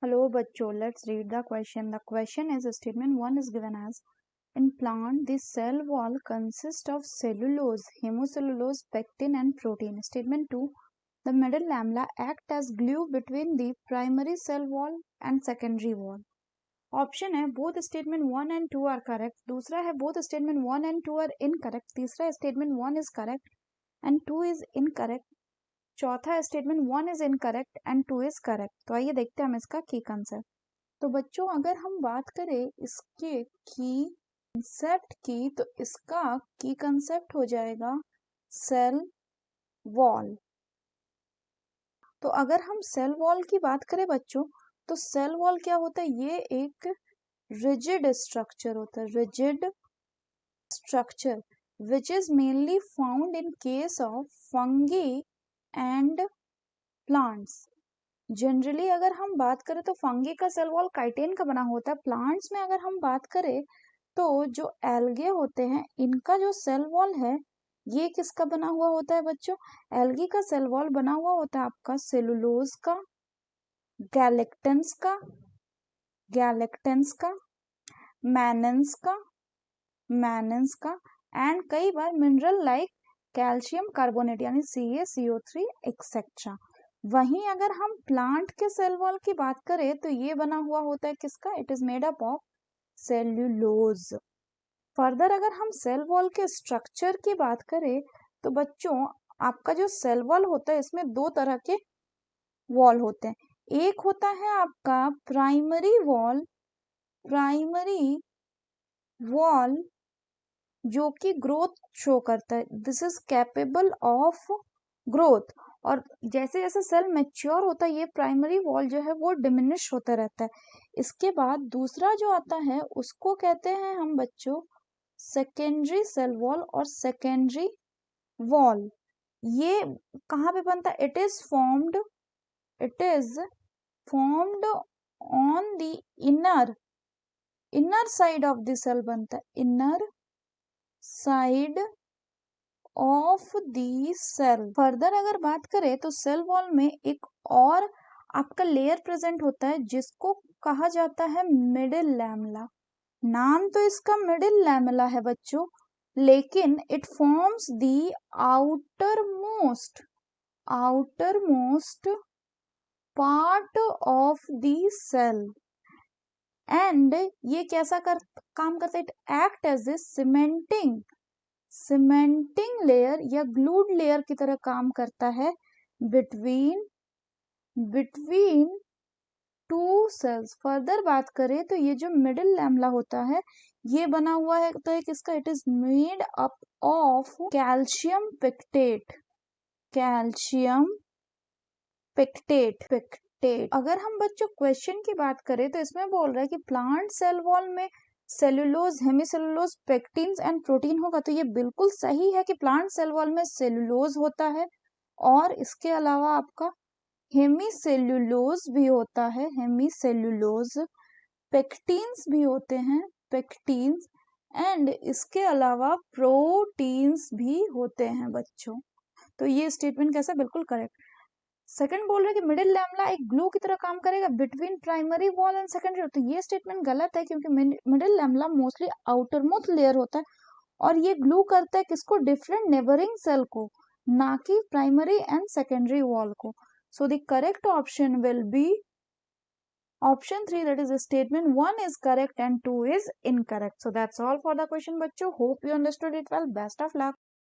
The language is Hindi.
Hello, bachcho. Let's read the question. The question is statement 1 is given as in plant the cell wall consists of cellulose, hemicellulose, pectin and protein. Statement 2 the middle lamella act as glue between the primary cell wall and secondary wall. Option है both statement 1 and 2 are correct, दूसरा है both statement 1 and 2 are incorrect, तीसरा statement 1 is correct and 2 is incorrect, चौथा statement 1 is incorrect and 2 is correct. तो आइए देखते हैं हम इसका की कंसेप्ट। तो बच्चों अगर हम बात करें इसके की कंसेप्ट की, तो इसका की कंसेप्ट हो जाएगा सेल वॉल। तो अगर हम सेल वॉल की बात करें बच्चों, तो सेल वॉल क्या होता है, ये एक रिजिड स्ट्रक्चर होता है, rigid structure which is mainly found in case of fungi and plants. Generally अगर हम बात करें तो फंगी का सेल वॉल काइटिन का बना होता है। प्लांट्स में अगर हम बात करें तो जो एल्गे होते हैं इनका जो सेल वॉल है ये किसका बना हुआ होता है बच्चों, एल्गी का सेल वॉल बना हुआ होता है आपका सेलुलोज का, गैलेक्टेंस का, मैनन्स का एंड कई बार मिनरल लाइक कैल्शियम कार्बोनेट यानी CaCO3 एक्सेट्रा। वहीं अगर हम प्लांट के सेल वॉल की बात करें तो ये बना हुआ होता है किसका, it is made up of cellulose. Further अगर हम सेल वॉल के स्ट्रक्चर की बात करें तो बच्चों आपका जो सेल वॉल होता है इसमें दो तरह के वॉल होते हैं। एक होता है आपका प्राइमरी वॉल जो कि ग्रोथ शो करता है, this is capable of growth, और जैसे जैसे सेल मैच्योर होता है ये प्राइमरी वॉल जो है वो डिमिनिश होता रहता है। इसके बाद दूसरा जो आता है उसको कहते हैं हम बच्चों सेकेंडरी सेल वॉल और सेकेंडरी वॉल। ये कहाँ पे बनता है, it is formed on the inner side of the cell बनता है, inner side of the cell. Further अगर बात करें तो सेल वॉल में एक और आपका लेयर प्रेजेंट होता है जिसको कहा जाता है मिडिल लैमेला। नाम तो इसका मिडिल लैमेला है बच्चों, लेकिन it forms the outermost part of the cell and ये कैसा काम करता है, it act as a cementing layer या ग्लूड लेयर की तरह काम करता है बिटवीन टू सेल्स। फर्दर बात करें तो ये जो मिडिल लैमेला होता है ये बना हुआ है तो एक इसका it is made up of calcium pectate. अगर हम बच्चों क्वेश्चन की बात करें तो इसमें बोल रहा है कि प्लांट सेल वॉल में cellulose, hemicellulose, pectins and protein होगा, तो ये बिल्कुल सही है कि प्लांट सेल वॉल में सेलुलोज होता है और इसके अलावा आपका हेमिसेलुलोज भी होता है, पेक्टिन्स भी होते हैं, पेक्टिन्स एंड इसके अलावा प्रोटीन्स भी होते हैं बच्चों। तो ये स्टेटमेंट कैसा, बिल्कुल करेक्ट। सेकंड बोल रहे कि मिडिल लैमेला एक ग्लू की तरह काम करेगा between primary wall and secondary, तो ये स्टेटमेंट गलत है क्योंकि middle lamella mostly outermost layer होता है और ये ग्लू करता है किसको, डिफरेंट नेबरिंग सेल को, ना कि प्राइमरी एंड सेकेंडरी वॉल को। So the correct option will be option 3, that is statement 1 is correct and 2 is incorrect. So that's all for the question बच्चों, hope you understood it well, best of luck.